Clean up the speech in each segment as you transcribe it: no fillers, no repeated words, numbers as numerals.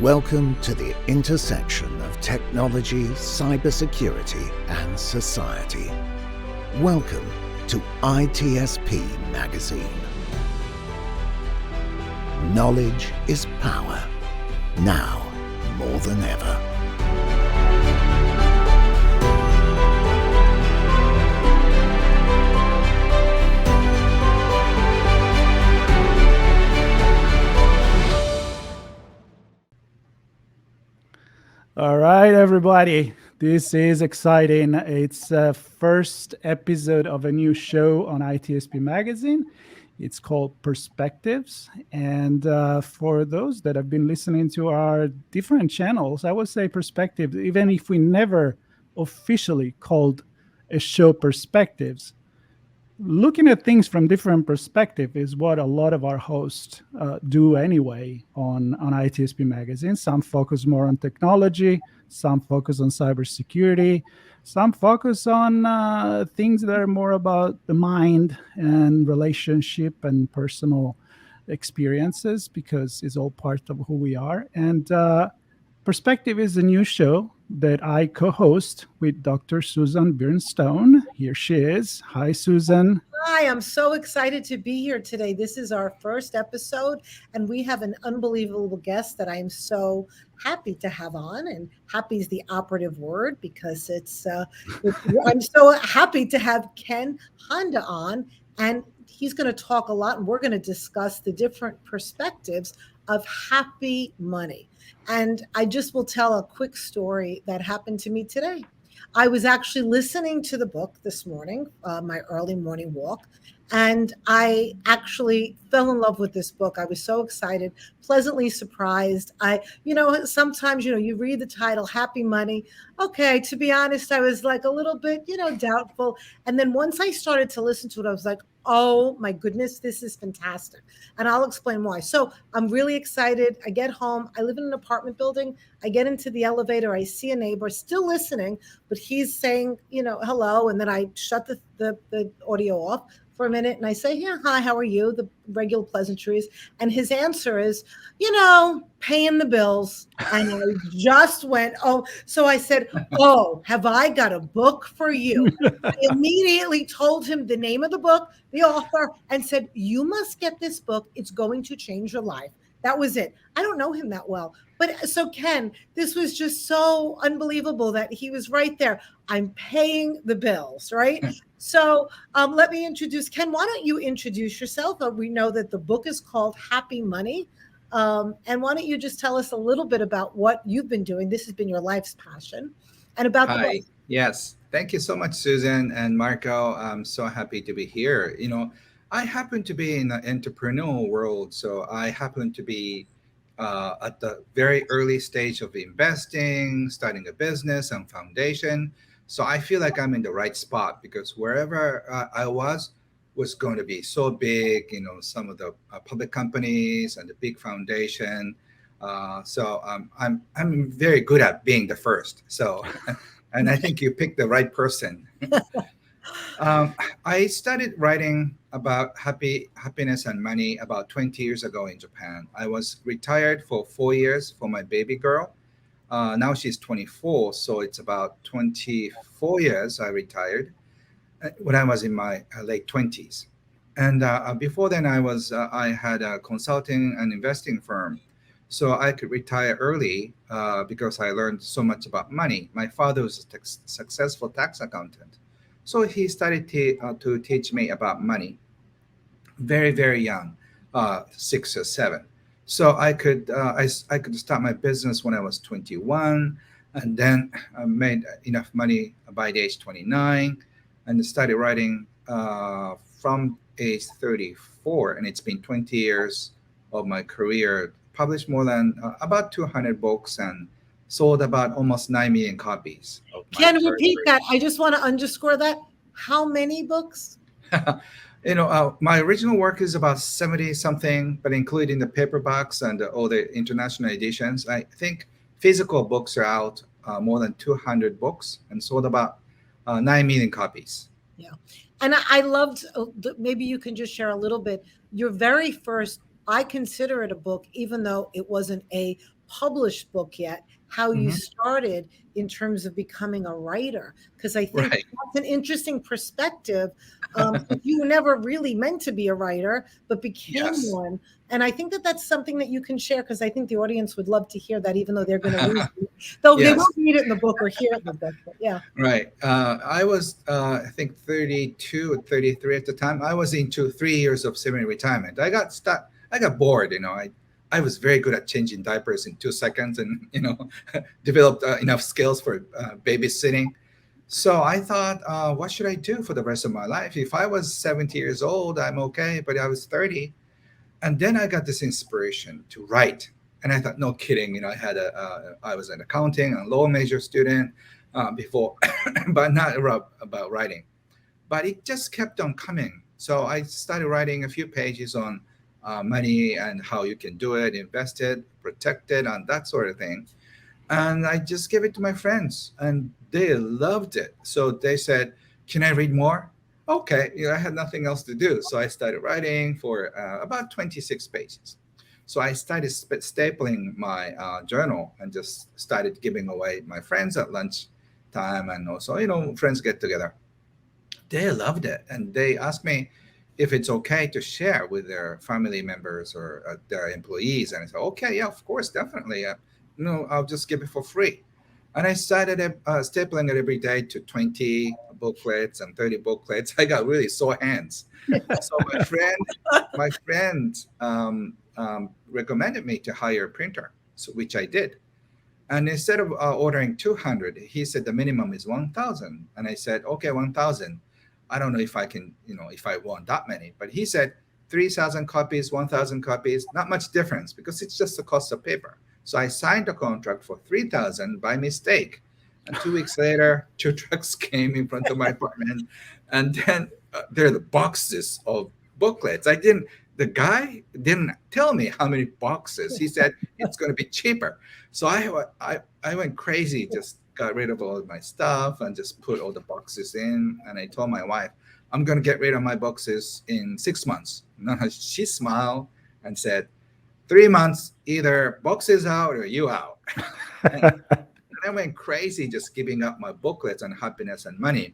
Welcome to the intersection of technology, cybersecurity, and society. Welcome to ITSP Magazine. Knowledge is power, now more than ever. All right, everybody. This is exciting. It's the first episode of a new show on ITSP Magazine. It's called Perspectives. And for those that have been listening to our different channels, I would say Perspectives, even if we never officially called a show Perspectives, looking at things from different perspective is what a lot of our hosts do anyway on ITSP Magazine. Some focus more on technology, some focus on cybersecurity, some focus on things that are more about the mind and relationship and personal experiences, because it's all part of who we are. And Perspective is a new show that I co-host with Dr. Susan Birne-Stone. Here she is. Hi, Susan. Hi, I'm so excited to be here today. This is our first episode, and we have an unbelievable guest that I'm so happy to have on. And happy is the operative word, because I'm so happy to have Ken Honda on, and he's going to talk a lot, and we're going to discuss the different perspectives of happy money. And I just will tell a quick story that happened to me today. I was actually listening to the book this morning, my early morning walk, and I actually fell in love with this book. I was so excited, pleasantly surprised. Sometimes, you read the title, Happy Money. Okay, to be honest, I was like a little bit, doubtful. And then once I started to listen to it, I was like, oh my goodness, this is fantastic. And I'll explain why. So I'm really excited. I get home. I live in an apartment building. I get into the elevator. I see a neighbor still listening, but he's saying, hello. And then I shut the audio off for a minute and I say, yeah, hi, how are you? The regular pleasantries. And his answer is, paying the bills. And I just went, oh, so I said, oh, have I got a book for you? I immediately told him the name of the book, the author, and said, you must get this book. It's going to change your life. That was it. I don't know him that well. But so Ken, this was just so unbelievable that he was right there. I'm paying the bills, right? So let me introduce Ken. Why don't you introduce yourself? We know that the book is called Happy Money. And why don't you just tell us a little bit about what you've been doing? This has been your life's passion. And about the book. Yes. Thank you so much, Susan and Marco. I'm so happy to be here. I happen to be in the entrepreneurial world. So I happen to be at the very early stage of investing, starting a business and foundation. So I feel like I'm in the right spot, because wherever I was going to be so big, some of the public companies and the big foundation. So I'm very good at being the first. So, and I think you picked the right person. I started writing about happiness and money about 20 years ago in Japan. I was retired for 4 years for my baby girl. Now she's 24, so it's about 24 years I retired when I was in my late 20s. And before then, I had a consulting and investing firm. So I could retire early because I learned so much about money. My father was a successful tax accountant. So he started to teach me about money very, very young, 6 or 7. So I could start my business when I was 21, and then I made enough money by the age 29, and started writing from age 34. And it's been 20 years of my career. Published more than about 200 books and sold about almost 9 million copies. Can you repeat that? I just want to underscore that. How many books? My original work is about 70 something, but including the paperbacks and all the international editions. I think physical books are out more than 200 books and sold about 9 million copies. Yeah. And I loved, maybe you can just share a little bit, your very first, I consider it a book, even though it wasn't a published book yet, how you Mhm. started in terms of becoming a writer, because I think Right. that's an interesting perspective. 'Cause you were never really meant to be a writer, but became Yes. one. And I think that that's something that you can share, because I think the audience would love to hear that, even though they're going to read it. Though they Yes. won't read it in the book or hear it in the book. But yeah. Right. I was, I think, 32 or 33 at the time. I was into 3 years of semi-retirement. I got stuck. I got bored. I was very good at changing diapers in 2 seconds, and developed enough skills for babysitting. So I thought, what should I do for the rest of my life? If I was 70 years old, I'm okay. But I was 30, and then I got this inspiration to write. And I thought, no kidding, I was an accounting and law major student before, but not about writing. But it just kept on coming. So I started writing a few pages on money and how you can do it, invest it, protect it, and that sort of thing. And I just gave it to my friends, and they loved it. So they said, "Can I read more?" Okay, I had nothing else to do, so I started writing for about 26 pages. So I started stapling my journal and just started giving away my friends at lunch time, and also friends get together. They loved it, and they asked me if it's okay to share with their family members or their employees. And I said, okay, yeah, of course, definitely. No, I'll just give it for free. And I started stapling it every day to 20 booklets and 30 booklets. I got really sore hands. So my friend recommended me to hire a printer, so which I did. And instead of ordering 200, he said the minimum is 1,000. And I said, okay, 1,000. I don't know if I can, if I want that many. But he said 3,000 copies, 1,000 copies, not much difference because it's just the cost of paper. So I signed a contract for 3,000 by mistake. And 2 weeks later, two trucks came in front of my apartment. And then there are the boxes of booklets. The guy didn't tell me how many boxes. He said it's going to be cheaper. So I went crazy, just got rid of all of my stuff and just put all the boxes in. And I told my wife, I'm going to get rid of my boxes in 6 months. And she smiled and said, 3 months, either boxes out or you out. and I went crazy just giving up my booklets on happiness and money.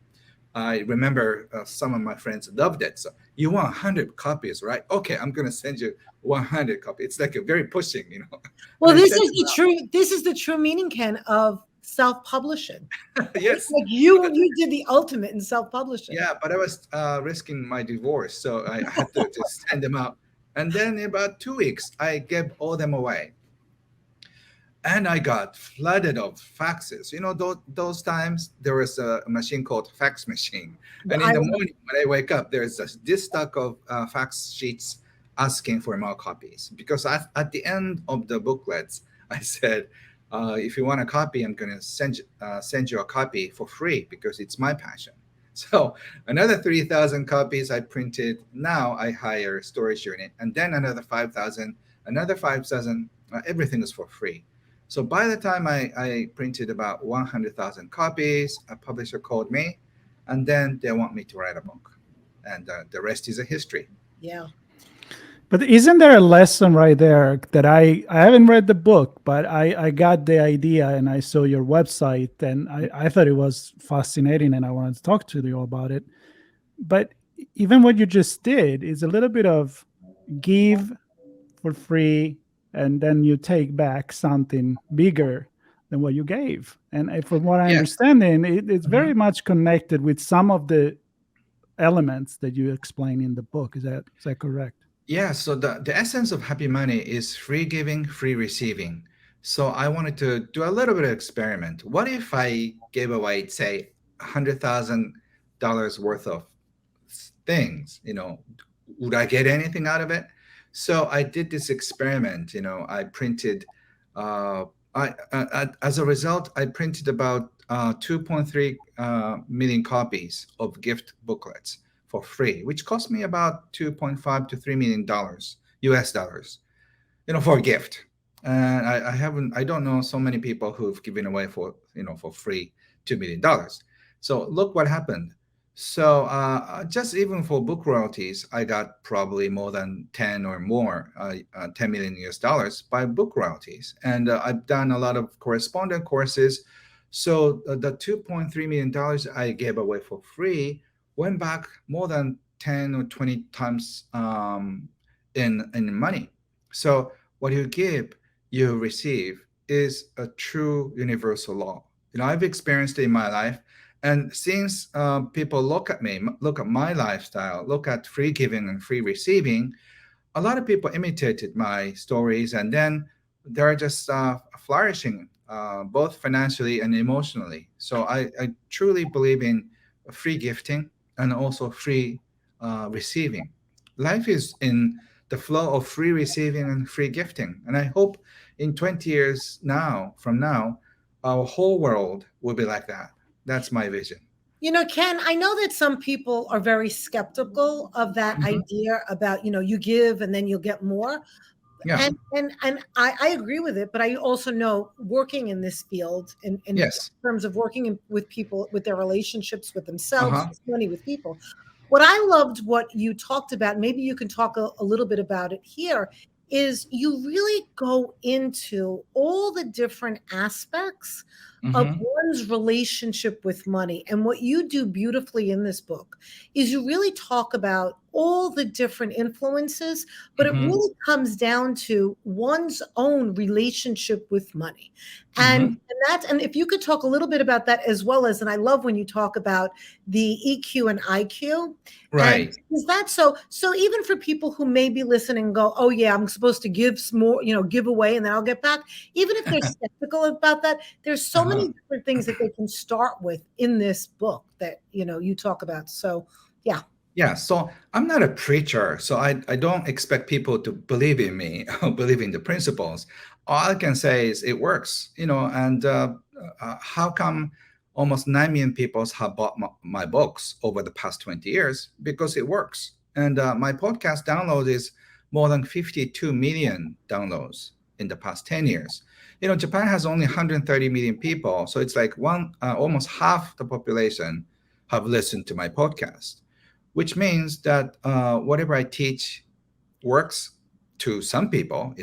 I remember some of my friends loved it. So you want 100 copies, right? Okay, I'm going to send you 100 copies. It's like a very pushing. Well, And I this sent is them the true. This is the true meaning, Ken, of self-publishing. out. Yes. Like you did the ultimate in self-publishing. Yeah, but I was risking my divorce, so I had to just send them out. And then in about 2 weeks, I gave all them away. And I got flooded of faxes. Those times there was a machine called fax machine. And in the morning when I wake up, there's this stack of fax sheets asking for more copies. Because at the end of the booklets, I said, if you want a copy, I'm going to send you a copy for free because it's my passion. So another 3,000 copies I printed. Now I hire a storage unit, and then another 5,000, another 5,000. Everything is for free. So by the time I printed about 100,000 copies, a publisher called me, and then they want me to write a book. And the rest is a history. Yeah. But isn't there a lesson right there that I haven't read the book, but I got the idea and I saw your website and I thought it was fascinating and I wanted to talk to you about it. But even what you just did is a little bit of give for free and then you take back something bigger than what you gave. And from what I understand, it's very much connected with some of the elements that you explain in the book. Is that correct? Yeah, so the essence of happy money is free giving, free receiving. So I wanted to do a little bit of experiment. What if I gave away, say, $100,000 worth of things? Would I get anything out of it? So I did this experiment. I printed. As a result, I printed about 2.3 million copies of gift booklets for free, which cost me about $2.5 to $3 million US dollars, for a gift. And I don't know so many people who've given away for free $2 million. So look what happened. So just even for book royalties, I got probably more than 10 or more, 10 million US dollars by book royalties. And I've done a lot of correspondent courses. So the $2.3 million I gave away for free went back more than 10 or 20 times in money. So what you give, you receive is a true universal law. I've experienced it in my life. And since people look at me, look at my lifestyle, look at free giving and free receiving, a lot of people imitated my stories, and then they're just flourishing both financially and emotionally. So I truly believe in free gifting and also free receiving. Life is in the flow of free receiving and free gifting. And I hope in 20 years from now, our whole world will be like that. That's my vision. Ken, I know that some people are very skeptical of that Mhm. idea about, you give and then you'll get more. Yeah. And I agree with it, but I also know working in this field in Yes. terms of working with people, with their relationships with themselves, Uh-huh. with money, with people. What I loved what you talked about, maybe you can talk a little bit about it here, is you really go into all the different aspects of Mm-hmm. one's relationship with money. And what you do beautifully in this book is you really talk about all the different influences, but it Mm-hmm. really comes down to one's own relationship with money. Mm-hmm. And if you could talk a little bit about that as well as, and I love when you talk about the EQ and IQ. And Right. is that so even for people who may be listening and go, oh yeah, I'm supposed to give some more, give away and then I'll get back. Even if they're skeptical about that, there's so Uh-huh. many different things that they can start with in this book that, you talk about. So yeah. Yeah, so I'm not a preacher, so I don't expect people to believe in me or believe in the principles. All I can say is it works, and how come almost 9 million people have bought my books over the past 20 years? Because it works. And my podcast download is more than 52 million downloads in the past 10 years. Japan has only 130 million people, so it's like almost half the population have listened to my podcast, which means that whatever I teach works to some people,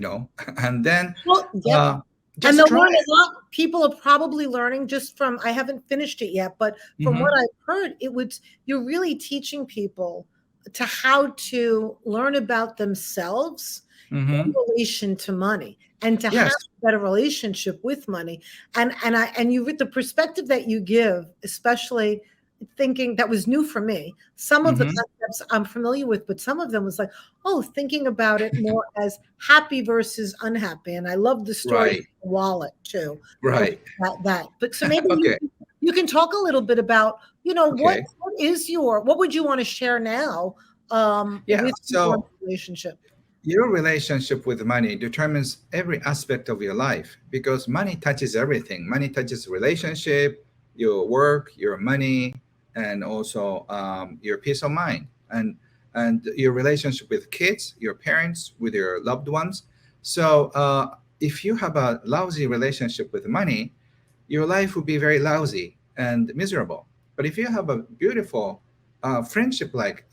and then Well, yep. uh, And just they'll try learn it. a lot. People are probably learning just from, I haven't finished it yet, but from what Hmm. I've heard, you're really teaching people to how to learn about themselves in Hmm. relation to money and to have Yes. a better relationship with money. And you, with the perspective that you give, especially thinking that was new for me. Some of the Hmm. concepts I'm familiar with, but some of them was like, oh, thinking about it more as happy versus unhappy. And I love the story of Right. the wallet too. Of Right. that. But so maybe Okay. you can talk a little bit about, what Okay. what would you want to share now Yeah. with your So relationship? your relationship with money determines every aspect of your life because money touches everything. Money touches relationship, your work, your money, and also your peace of mind and your relationship with kids, your parents, with your loved ones. So if you have a lousy relationship with money, your life will be very lousy and miserable. But if you have a beautiful friendship-like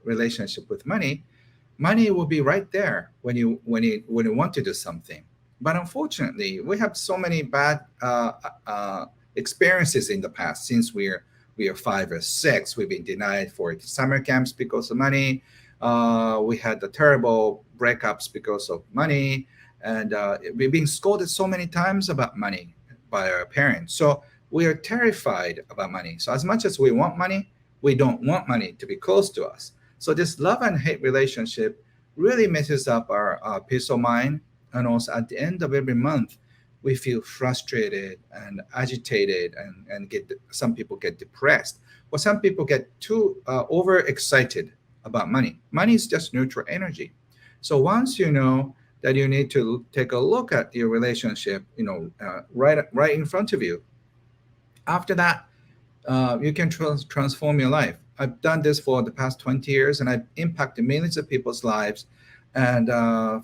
relationship with money, money will be right there when you want to do something. But unfortunately, we have so many bad experiences in the past. Since we are 5 or 6, we've been denied for summer camps because of money. We had the terrible breakups because of money, and we've been scolded so many times about money by our parents. So we are terrified about money. So as much as we want money, we don't want money to be close to us. So this love and hate relationship really messes up our peace of mind. And also at the end of every month, we feel frustrated and agitated and get some people get depressed or some people get too overexcited about money. Money is just neutral energy. So once you know that you need to take a look at your relationship, right in front of you, after that you can transform your life. I've done this for the past 20 years and I've impacted millions of people's lives. And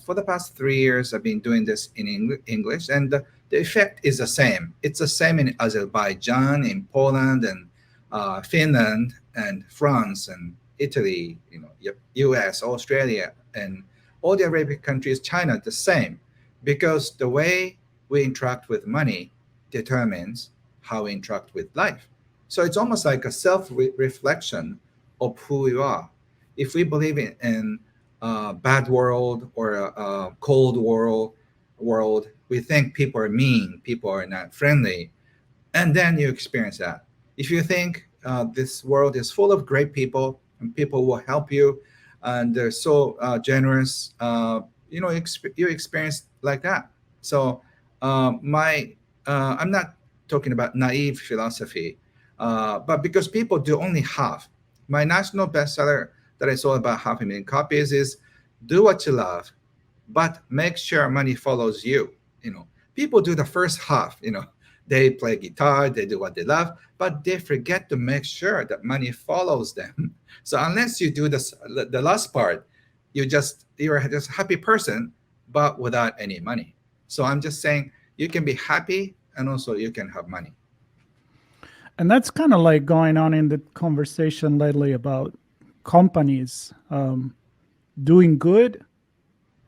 for the past 3 years, I've been doing this in English. And the effect is the same. It's the same in Azerbaijan, in Poland, and Finland and France and Italy, US, Australia, and all the Arabic countries, China, the same, because the way we interact with money determines how we interact with life. So it's almost like a self-reflection of who you are. If we believe in a bad world or a cold world, we think people are mean, people are not friendly, and then you experience that. If you think this world is full of great people and people will help you, and they're so generous, you experience like that. So my I'm not talking about naive philosophy, but because people do only half. My national bestseller that I sold about 500,000 copies is "Do What You Love, but make sure money follows you." People do the first half. They play guitar, they do what they love, but they forget to make sure that money follows them. So unless you do this, the last part, you're just a happy person, but without any money. So I'm just saying you can be happy and also you can have money. And that's kind of like going on in the conversation lately about companies doing good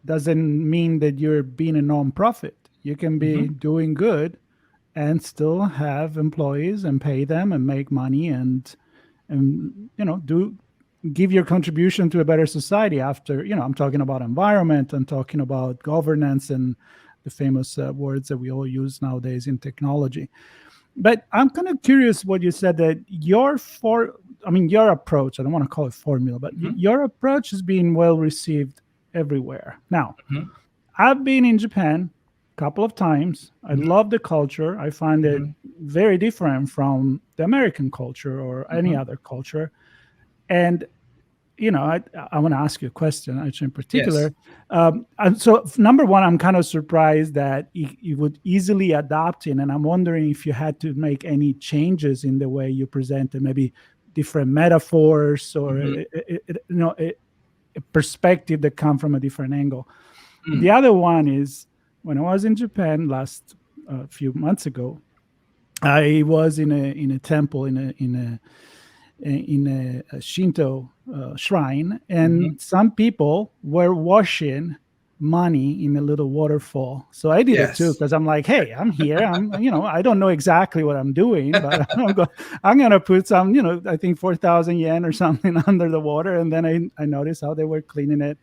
doesn't mean that you're being a nonprofit. You can be doing good and still have employees and pay them and make money and give your contribution to a better society. After I'm talking about environment, I'm talking about governance and the famous words that we all use nowadays in technology. But I'm kind of curious what you said, that your approach, I don't want to call it formula, but your approach is being well received everywhere. Now, I've been in Japan a couple of times. I love the culture. I find it very different from the American culture or any other culture. And I want to ask you a question, actually, in particular. Yes. And so, number one, I'm kind of surprised that you would easily adapt in, and I'm wondering if you had to make any changes in the way you presented, maybe different metaphors or a perspective that come from a different angle. The other one is, when I was in Japan last few months ago, I was in a temple in a Shinto shrine, and some people were washing money in a little waterfall. So I did it too, because I'm like, hey, I'm here. I don't know exactly what I'm doing, but I'm going to put some, I think 4,000 yen or something under the water. And then I noticed how they were cleaning it.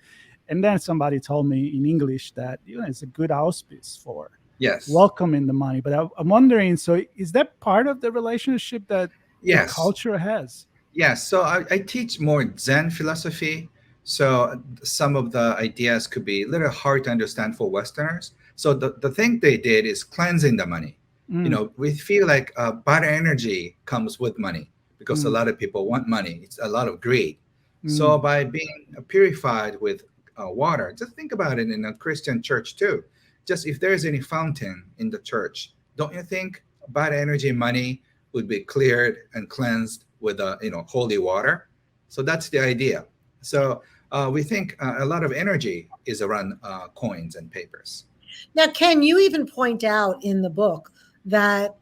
And then somebody told me in English that it's a good auspice for welcoming the money. But I'm wondering, so is that part of the relationship that the culture has? Yes. So I teach more Zen philosophy. So some of the ideas could be a little hard to understand for Westerners. So the thing they did is cleansing the money. We feel like bad energy comes with money because a lot of people want money. It's a lot of greed. So by being purified with water, just think about it in a Christian church too. Just if there's any fountain in the church, don't you think bad energy money would be cleared and cleansed with holy water? So that's the idea. So we think a lot of energy is around coins and papers. Now, Ken, you even point out in the book that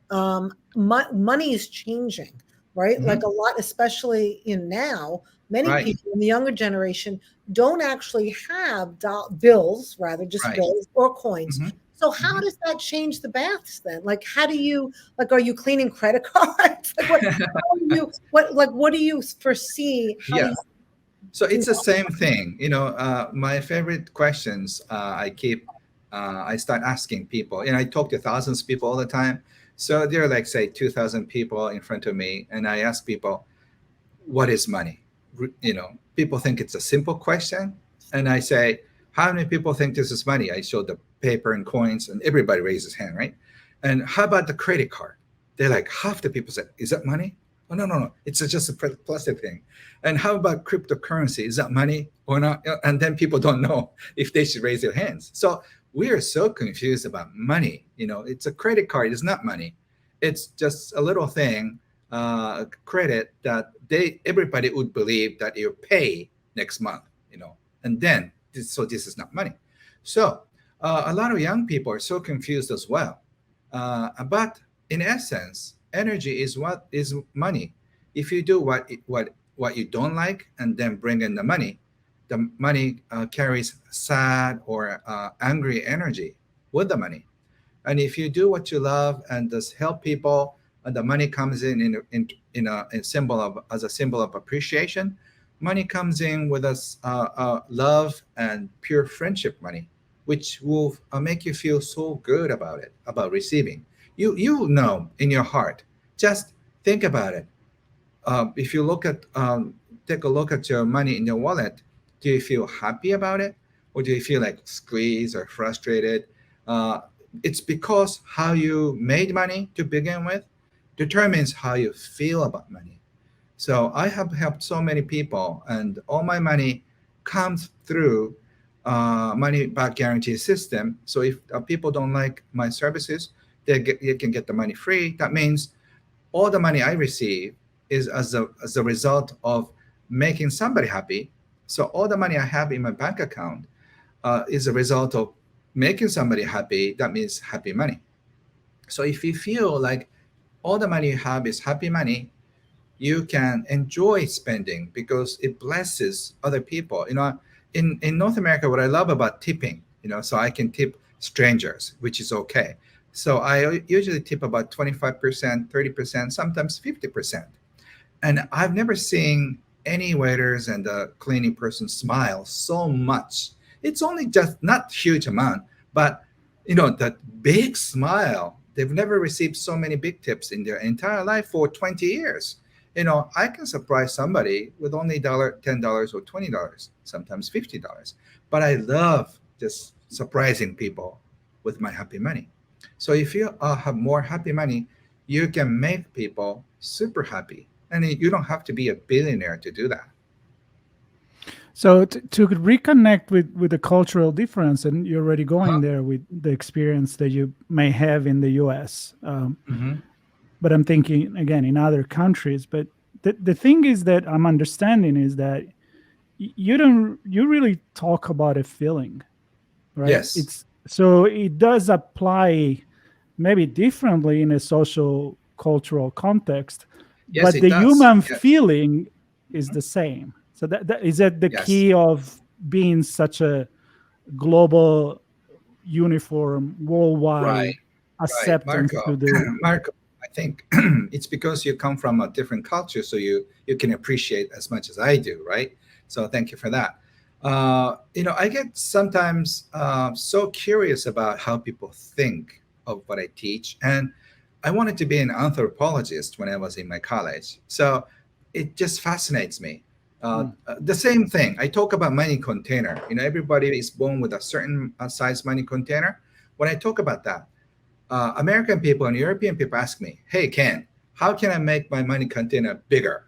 money is changing, right? Like a lot, especially now, many people in the younger generation don't actually have bills, rather just bills or coins. So how does that change the baths then? Like, how do you, are you cleaning credit cards? What do you foresee? So it's the same thing. My favorite questions I start asking people, and I talk to thousands of people all the time. So there are like, say, 2,000 people in front of me, and I ask people, what is money? People think it's a simple question. And I say, how many people think this is money? I show the paper and coins, and everybody raises hand, right? And how about the credit card? They're like, half the people said, is that money? Oh, no. It's just a plastic thing. And how about cryptocurrency? Is that money or not? And then people don't know if they should raise their hands. So we are so confused about money. It's a credit card. It's not money. It's just a little thing, credit that everybody would believe that you pay next month, and then this is not money. So a lot of young people are so confused as well. But in essence, energy is what is money. If you do what you don't like and then bring in the money carries sad or angry energy with the money. And if you do what you love and just help people, and the money comes in symbol of as a symbol of appreciation, money comes in with us love and pure friendship money, which will make you feel so good about it, about receiving. You know in your heart. Just think about it. If you take a look at your money in your wallet, do you feel happy about it, or do you feel like squeezed or frustrated? Uh, it's because how you made money to begin with determines how you feel about money. So I have helped so many people, and all my money comes through money back guarantee system. So if people don't like my services, they can get the money free. That means all the money I receive is as a result of making somebody happy. So all the money I have in my bank account is a result of making somebody happy. That means happy money. So if you feel like all the money you have is happy money, you can enjoy spending because it blesses other people. In North America, what I love about tipping, so I can tip strangers, which is okay. So I usually tip about 25%, 30%, sometimes 50%. And I've never seen any waiters and the cleaning person smile so much. It's only just not huge amount, but that big smile. They've never received so many big tips in their entire life for 20 years. I can surprise somebody with only $10 or $20, sometimes $50. But I love just surprising people with my happy money. So if you have more happy money, you can make people super happy. And you don't have to be a billionaire to do that. So to reconnect with the cultural difference, and you're already going there with the experience that you may have in the U.S. But I'm thinking again in other countries. But the thing is that I'm understanding is that you really talk about a feeling, right? Yes. So it does apply maybe differently in a social cultural context, Yes, but it the does. human Yes. feeling is the same. So that is that the Yes. key of being such a global, uniform, worldwide Right. Right, acceptance Marco. to the. Marco, I think it's because you come from a different culture, so you can appreciate as much as I do, right? So thank you for that. I get sometimes so curious about how people think of what I teach, and I wanted to be an anthropologist when I was in my college. So it just fascinates me. The same thing. I talk about money container. Everybody is born with a certain size money container. When I talk about that, American people and European people ask me, "Hey, Ken, how can I make my money container bigger?"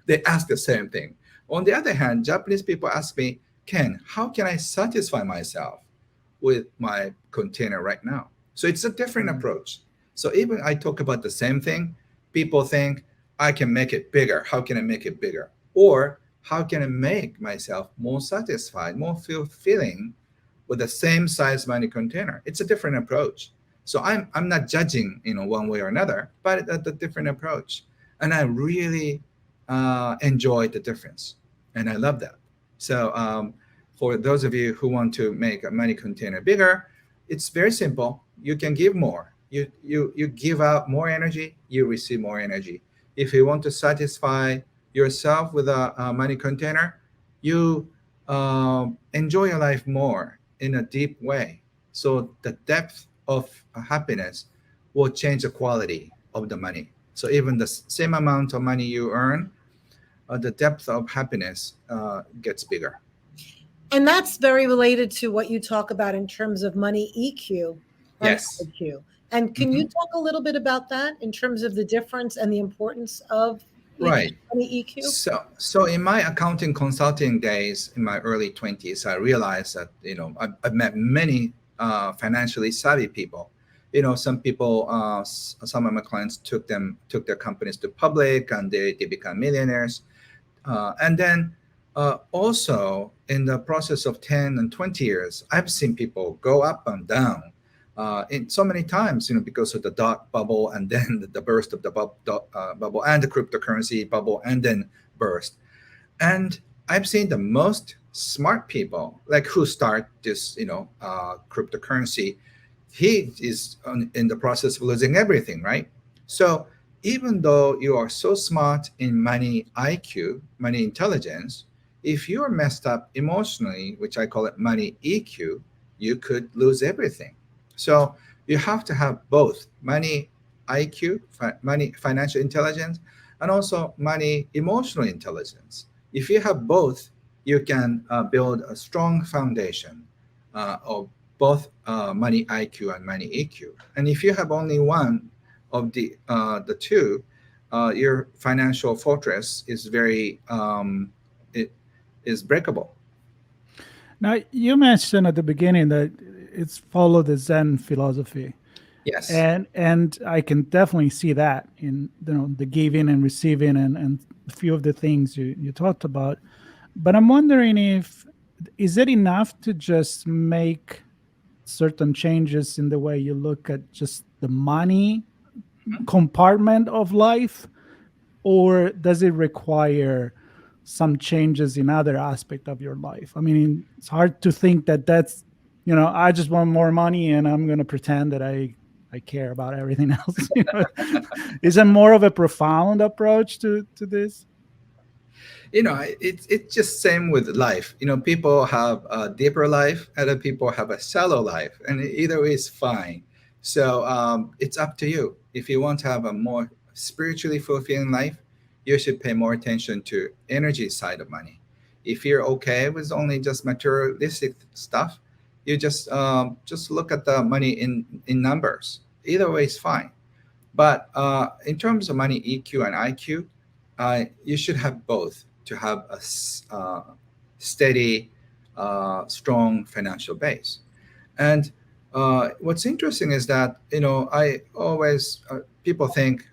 They ask the same thing. On the other hand, Japanese people ask me, "Ken, how can I satisfy myself with my container right now?" So it's a different approach. So even I talk about the same thing, people think I can make it bigger. How can I make it bigger? Or how can I make myself more satisfied, more fulfilling with the same size money container? It's a different approach. So I'm not judging, one way or another, but a different approach. And I really enjoy the difference. And I love that. So for those of you who want to make a money container bigger, it's very simple. You can give more. You give out more energy, you receive more energy. If you want to satisfy yourself with a money container, you enjoy your life more in a deep way. So the depth of happiness will change the quality of the money. So even the same amount of money you earn, the depth of happiness gets bigger. And that's very related to what you talk about in terms of money EQ and Yes. IQ. And can you talk a little bit about that in terms of the difference and the importance of Right. money EQ? So in my accounting consulting days in my early 20s, I realized that, I've met many financially savvy people. Some people, some of my clients took their companies to public and they become millionaires. And then also in the process of 10 and 20 years, I've seen people go up and down in so many times, because of the dot bubble and then the burst of the bubble and the cryptocurrency bubble and then burst. And I've seen the most smart people, like who start this, cryptocurrency. He is in the process of losing everything, right? So even though you are so smart in money IQ, money intelligence, if you're messed up emotionally, which I call it money EQ, you could lose everything. So you have to have both money IQ, money financial intelligence, and also money emotional intelligence. If you have both, you can build a strong foundation of both money IQ and money EQ. And if you have only one of the two, your financial fortress is very it is breakable. Now, you mentioned at the beginning that it's follow the Zen philosophy, Yes. and I can definitely see that in the giving and receiving and a few of the things you talked about. But I'm wondering if is it enough to just make certain changes in the way you look at just the money compartment of life, or does it require some changes in other aspect of your life? I mean, it's hard to think that that's I just want more money and I'm going to pretend that I care about everything else. Is it more of a profound approach to this? It's just same with life. People have a deeper life, other people have a shallow life, and either way is fine. So it's up to you. If you want to have a more spiritually fulfilling life, you should pay more attention to energy side of money. If you're okay with only just materialistic stuff, you just look at the money in numbers. Either way is fine. But in terms of money EQ and IQ, you should have both to have a steady, strong financial base. And what's interesting is that I always people think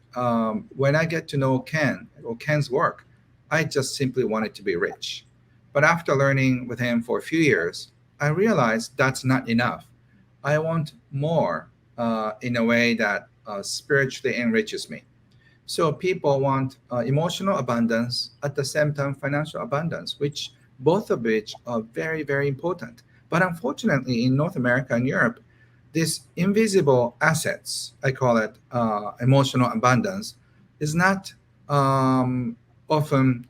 when I get to know Ken or Ken's work, I just simply wanted to be rich. But after learning with him for a few years, I realized that's not enough. I want more in a way that spiritually enriches me. So people want emotional abundance at the same time financial abundance, which both of which are very, very important. But unfortunately, in North America and Europe, these invisible assets, I call it emotional abundance, is not often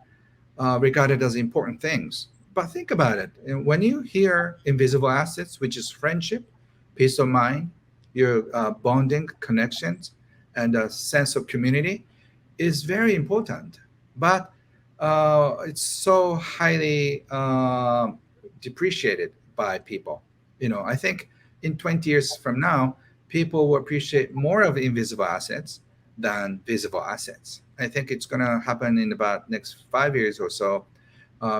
regarded as important things. But think about it. And when you hear invisible assets, which is friendship, peace of mind, your bonding connections, and a sense of community, is very important. But it's so highly depreciated by people. I think in 20 years from now, people will appreciate more of invisible assets than visible assets. I think it's going to happen in about next 5 years or so,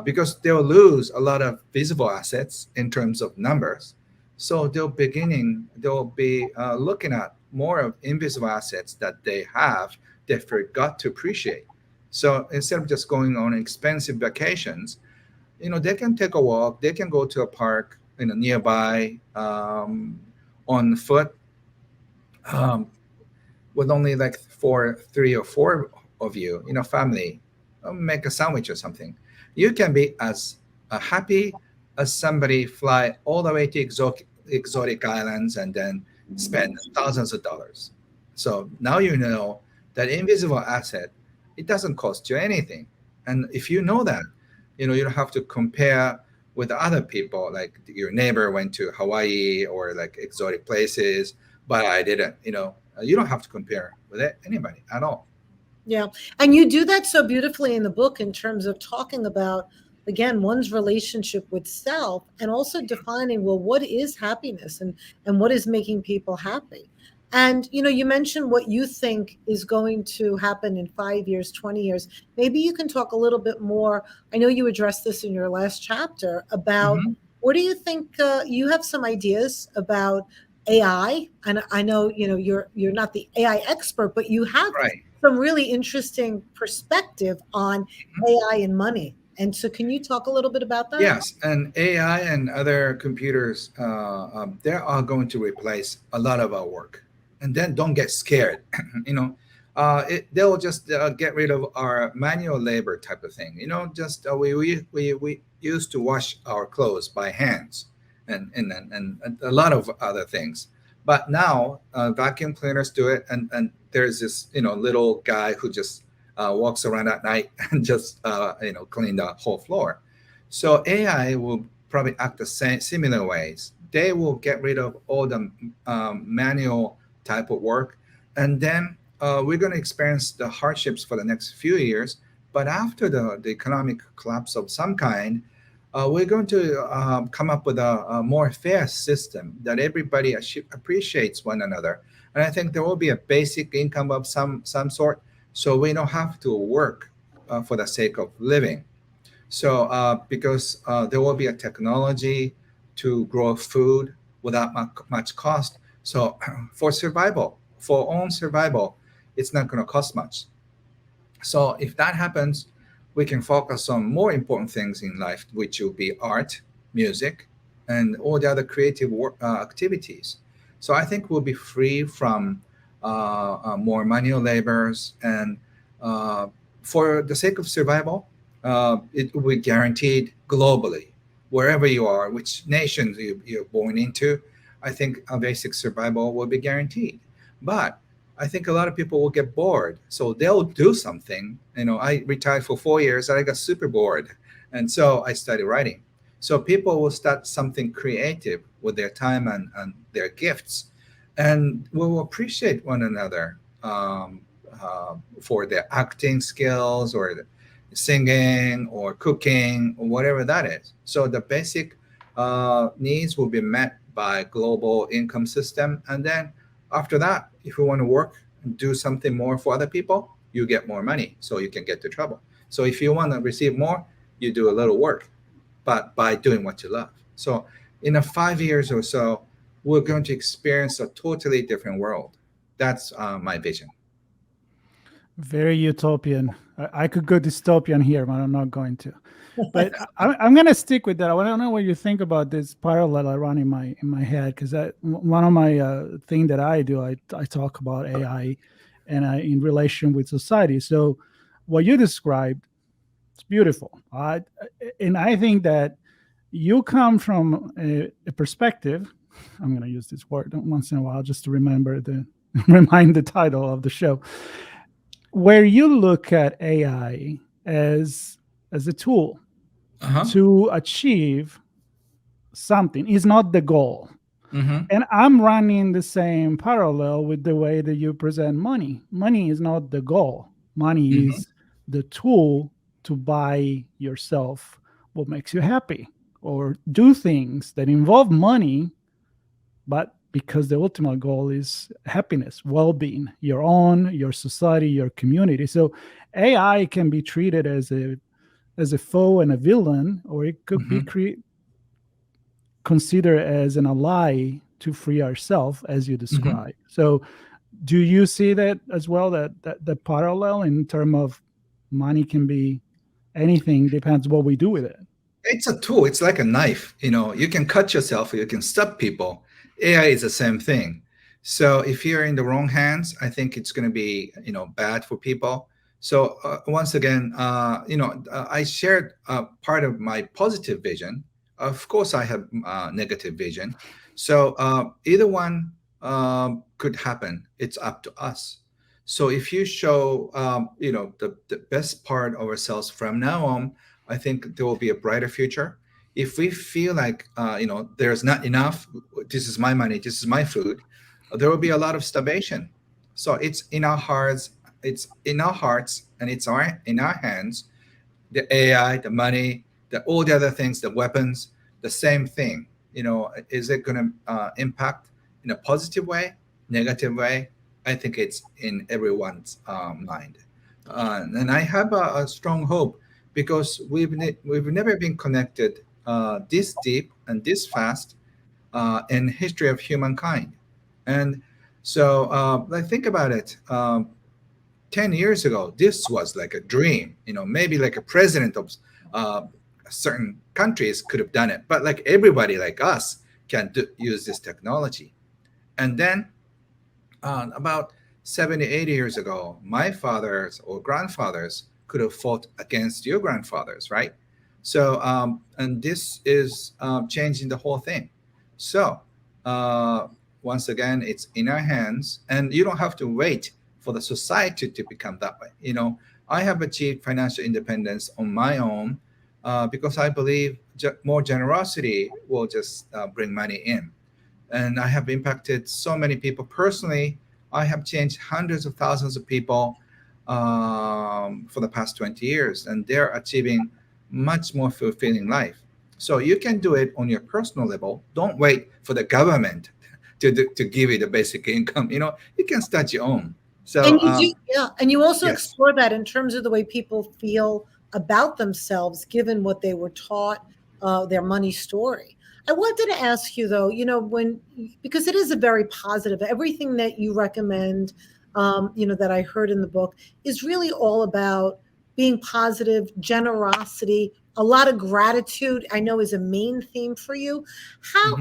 because they'll lose a lot of visible assets in terms of numbers. So they'll be looking at more of invisible assets that they forgot to appreciate. So instead of just going on expensive vacations, they can take a walk, they can go to a park, nearby, on foot, um, with only like three or four of you, family, make a sandwich or something. You can be as happy as somebody fly all the way to exotic islands and then spend thousands of dollars. So now you know that invisible asset, it doesn't cost you anything. And if you know that, you don't have to compare with other people, like your neighbor went to Hawaii or like exotic places, but I didn't. You don't have to compare with anybody at all. Yeah. And you do that so beautifully in the book in terms of talking about, again, one's relationship with self and also defining, well, what is happiness and what is making people happy? And, you mentioned what you think is going to happen in 5 years, 20 years. Maybe you can talk a little bit more. I know you addressed this in your last chapter about what do you think, you have some ideas about AI. And I know, you're not the AI expert, but you have Right. some really interesting perspective on AI and money. And so can you talk a little bit about that? Yes, and AI and other computers, they are going to replace a lot of our work. And then don't get scared. They'll just get rid of our manual labor type of thing. Just we used to wash our clothes by hands, and a lot of other things. But now vacuum cleaners do it, and there's this little guy who just walks around at night and just clean the whole floor. So AI will probably act the same similar ways. They will get rid of all the manual type of work, and then we're going to experience the hardships for the next few years. But after the economic collapse of some kind, we're going to come up with a more fair system that everybody appreciates one another. And I think there will be a basic income of some sort, so we don't have to work for the sake of living. So because there will be a technology to grow food without much cost. So for survival, for own survival, it's not going to cost much. So if that happens, we can focus on more important things in life, which will be art, music, and all the other creative activities. So I think we'll be free from more manual labors, and for the sake of survival, it will be guaranteed globally, wherever you are, which nations you're born into. I think a basic survival will be guaranteed. But I think a lot of people will get bored, so they'll do something. I retired for 4 years, and I got super bored, and so I started writing. So people will start something creative with their time and their gifts, and we will appreciate one another for their acting skills or singing or cooking or whatever that is. So the basic needs will be met by global income system, and then after that, if you want to work and do something more for other people, you get more money, so you can get to trouble. So if you want to receive more, you do a little work, but by doing what you love. So in 5 years or so, we're going to experience a totally different world. That's my vision. Very utopian. I could go dystopian here, but I'm not going to. But I'm going to stick with that. I want to know what you think about this parallel I run in my head, because one of my thing that I do, I talk about AI and in relation with society. So what you described, it's beautiful. And I think that you come from a perspective. I'm going to use this word once in a while just to remind the title of the show, where you look at AI as a tool to achieve something. Is not the goal. And I'm running the same parallel with the way that you present money. Money is not the goal. Money is the tool to buy yourself what makes you happy, or do things that involve money, but because the ultimate goal is happiness, well-being, your own, your society, your community. So AI can be treated as a foe and a villain, or it could be considered as an ally to free ourselves, as you described. So do you see that as well, that the parallel in terms of money can be anything, depends what we do with it? It's a tool. It's like a knife. You can cut yourself or you can stab people. AI is the same thing. So if you're in the wrong hands, I think it's going to be, bad for people. So once again, I shared part of my positive vision. Of course, I have negative vision. So either one could happen. It's up to us. So if you show, the best part of ourselves from now on, I think there will be a brighter future. If we feel like, there's not enough, this is my money, this is my food, there will be a lot of starvation. So it's in our hearts, and it's in our hands. The AI, the money, all the other things, the weapons, the same thing. Is it going to impact in a positive way, negative way? I think it's in everyone's mind. And I have a strong hope, because we've never been connected this deep and this fast in history of humankind. And so think about it. 10 years ago, this was like a dream, maybe like a president certain countries could have done it, but like everybody like us can use this technology. And then about 70, 80 years ago, my fathers or grandfathers could have fought against your grandfathers, right? So, and this is changing the whole thing. So, uh, once again, it's in our hands, and you don't have to wait for the society to become that way. I have achieved financial independence on my own because I believe more generosity will just bring money in. And I have impacted so many people personally. I have changed hundreds of thousands of people for the past 20 years, and they're achieving much more fulfilling life. So you can do it on your personal level. Don't wait for the government to give you the basic income. You can start your own. So And you do, yeah. And you also yes. explore that in terms of the way people feel about themselves, given what they were taught, their money story. I wanted to ask you though, because it is a very positive, everything that you recommend, that I heard in the book is really all about being positive, generosity, a lot of gratitude, I know is a main theme for you.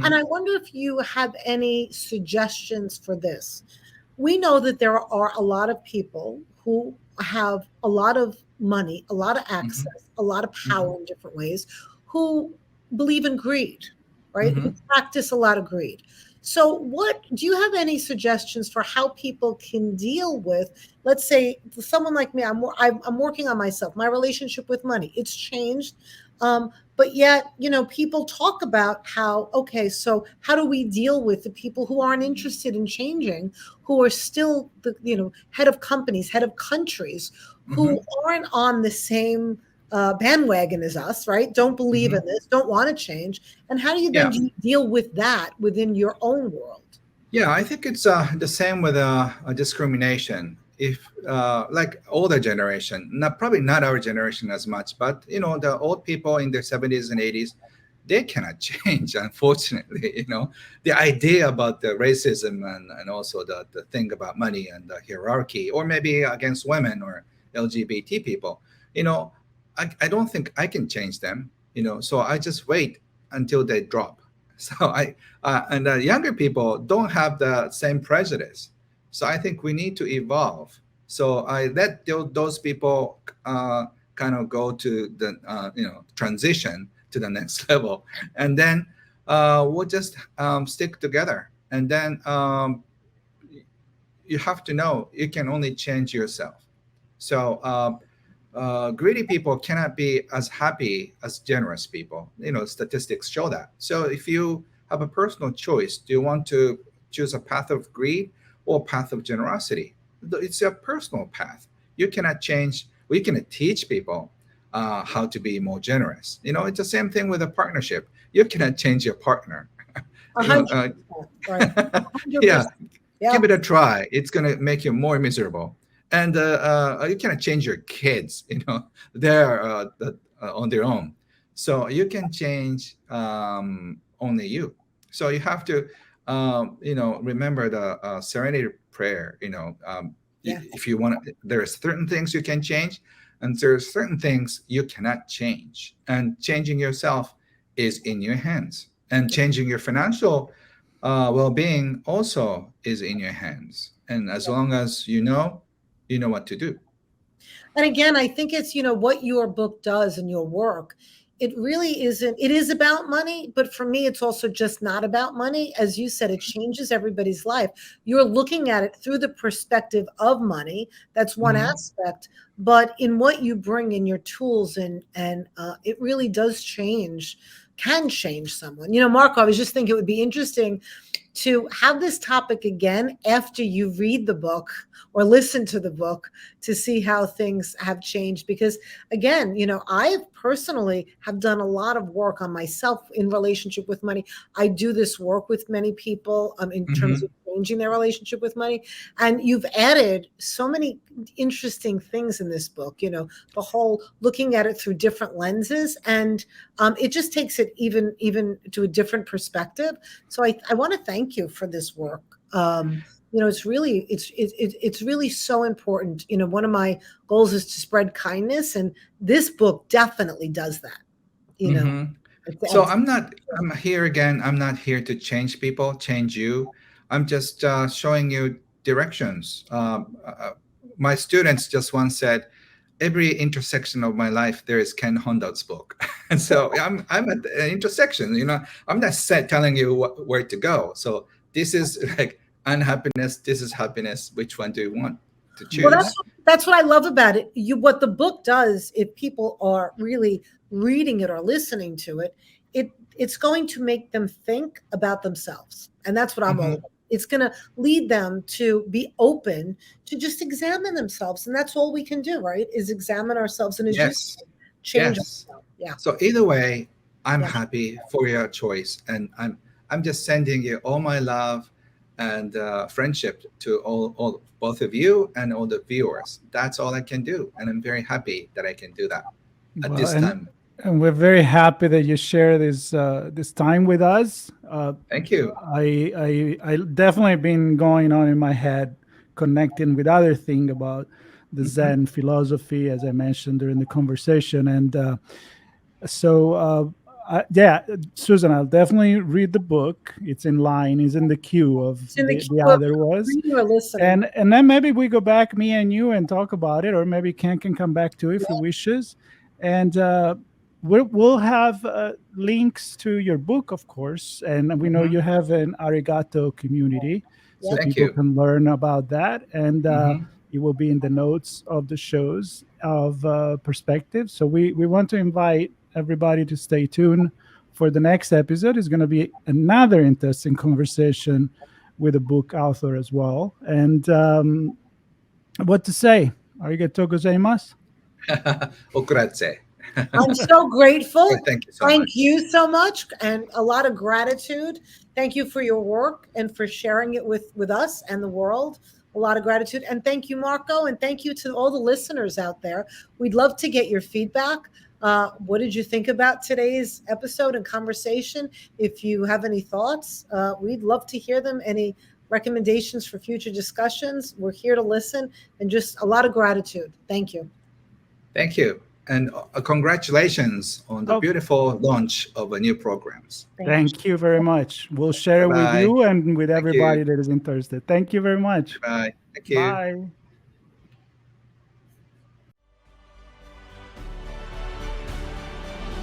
And I wonder if you have any suggestions for this. We know that there are a lot of people who have a lot of money, a lot of Mhm. access, a lot of Mhm. power in different ways, who believe in greed, right? Who Mhm. practice a lot of greed. So, what do you have any suggestions for how people can deal with, let's say, someone like me? I'm working on myself, my relationship with money. It's changed. Um, but yet, people talk about how, okay, so how do we deal with the people who aren't interested in changing, who are still the head of companies, head of countries, who Mhm. aren't on the same bandwagon as us, right? Don't believe in Mhm. this, don't want to change. And how do you then Yeah. deal with that within your own world? Yeah, I think it's the same with discrimination. If like older generation, not probably not our generation as much, but the old people in their 70s and 80s, they cannot change. Unfortunately, the idea about the racism and also the thing about money and the hierarchy, or maybe against women or LGBT people. You know, I don't think I can change them. So I just wait until they drop. So and younger people don't have the same prejudice. So I think we need to evolve. So I let those people kind of go to the transition to the next level, and then we'll just stick together. And then you have to know you can only change yourself. So greedy people cannot be as happy as generous people. Statistics show that. So if you have a personal choice, do you want to choose a path of greed or path of generosity? It's a personal path. You cannot change. We cannot teach people how to be more generous. It's the same thing with a partnership. You cannot change your partner. A you know, hundred uh, percent, right? 100%. yeah, Yeah. give it a try. It's gonna make you more miserable, and you cannot change your kids. They're on their own, so you can change only you. So you have to, remember the Serenity Prayer. Yeah. If you want, there are certain things you can change, and there are certain things you cannot change. And changing yourself is in your hands, and changing your financial well-being also is in your hands, and as long as you know what to do. And again, I think it's, what your book does and your work. It really isn't, it is about money, but for me, it's also just not about money. As you said, it changes everybody's life. You're looking at it through the perspective of money. That's one Hmm. aspect. But in what you bring in your tools, and it really does can change someone. Marco, I was just thinking it would be interesting to have this topic again after you read the book or listen to the book to see how things have changed. Because again, I personally have done a lot of work on myself in relationship with money. I do this work with many people in terms Hmm. of changing their relationship with money. And you've added so many interesting things in this book, the whole looking at it through different lenses. And it just takes it even to a different perspective. So I want to thank you for this work. it's really it's really so important. One of my goals is to spread kindness, and this book definitely does that. Hmm. It's- So it's- I'm here again. I'm not here to change people, change you. I'm just showing you directions. My students just once said, every intersection of my life, there is Ken Honda's book. And so I'm at the intersection, I'm not telling you where to go. So this is like unhappiness. This is happiness. Which one do you want to choose? Well, that's what I love about it. What the book does, if people are really reading it or listening to it, it's going to make them think about themselves, and that's what I'm all about. It's going to lead them to be open to just examine themselves, and that's all we can do, right? Is examine ourselves and Yes. change Yes. ourselves. Yeah. So either way, I'm Yeah. happy for your choice, and I'm just sending you all my love and friendship to all both of you and all the viewers. That's all I can do, and I'm very happy that I can do that at Well, this time. And we're very happy that you share this time with us. Thank you. I definitely been going on in my head, connecting with other thing about the Zen philosophy, as I mentioned during the conversation. And Susan, I'll definitely read the book. It's in line. It's in the queue of the other was. And then maybe we go back, me and you, and talk about it, or maybe Ken can come back too if he wishes. And we'll have links to your book, of course, and we know you have an arigato community, so people can learn about that, and it will be in the notes of the shows of Perspective. So we want to invite everybody to stay tuned for the next episode. It's going to be another interesting conversation with a book author as well. And what to say? Arigatou gozaimasu. Grazie. I'm so grateful. Thank you so Thank much. you so much, and a lot of gratitude. Thank you for your work and for sharing it with us and the world. A lot of gratitude. And thank you, Marco, and thank you to all the listeners out there. We'd love to get your feedback. What did you think about today's episode and conversation? If you have any thoughts, we'd love to hear them. Any recommendations for future discussions? We're here to listen, and just a lot of gratitude. Thank you. Thank you. And congratulations on the beautiful launch of new programs. Thank you very much. We'll share it with you and with everybody that is interested. Thank you very much. Bye. Thank you. Bye.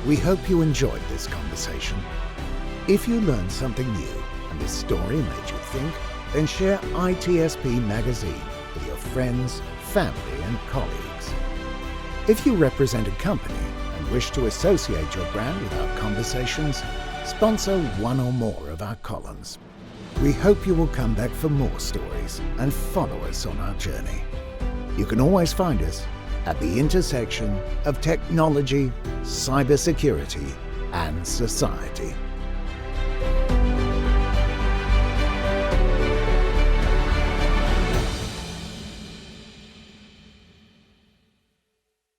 We hope you enjoyed this conversation. If you learned something new and this story made you think, then share ITSP Magazine with your friends, family, and colleagues. If you represent a company and wish to associate your brand with our conversations, sponsor one or more of our columns. We hope you will come back for more stories and follow us on our journey. You can always find us at the intersection of technology, cybersecurity, and society.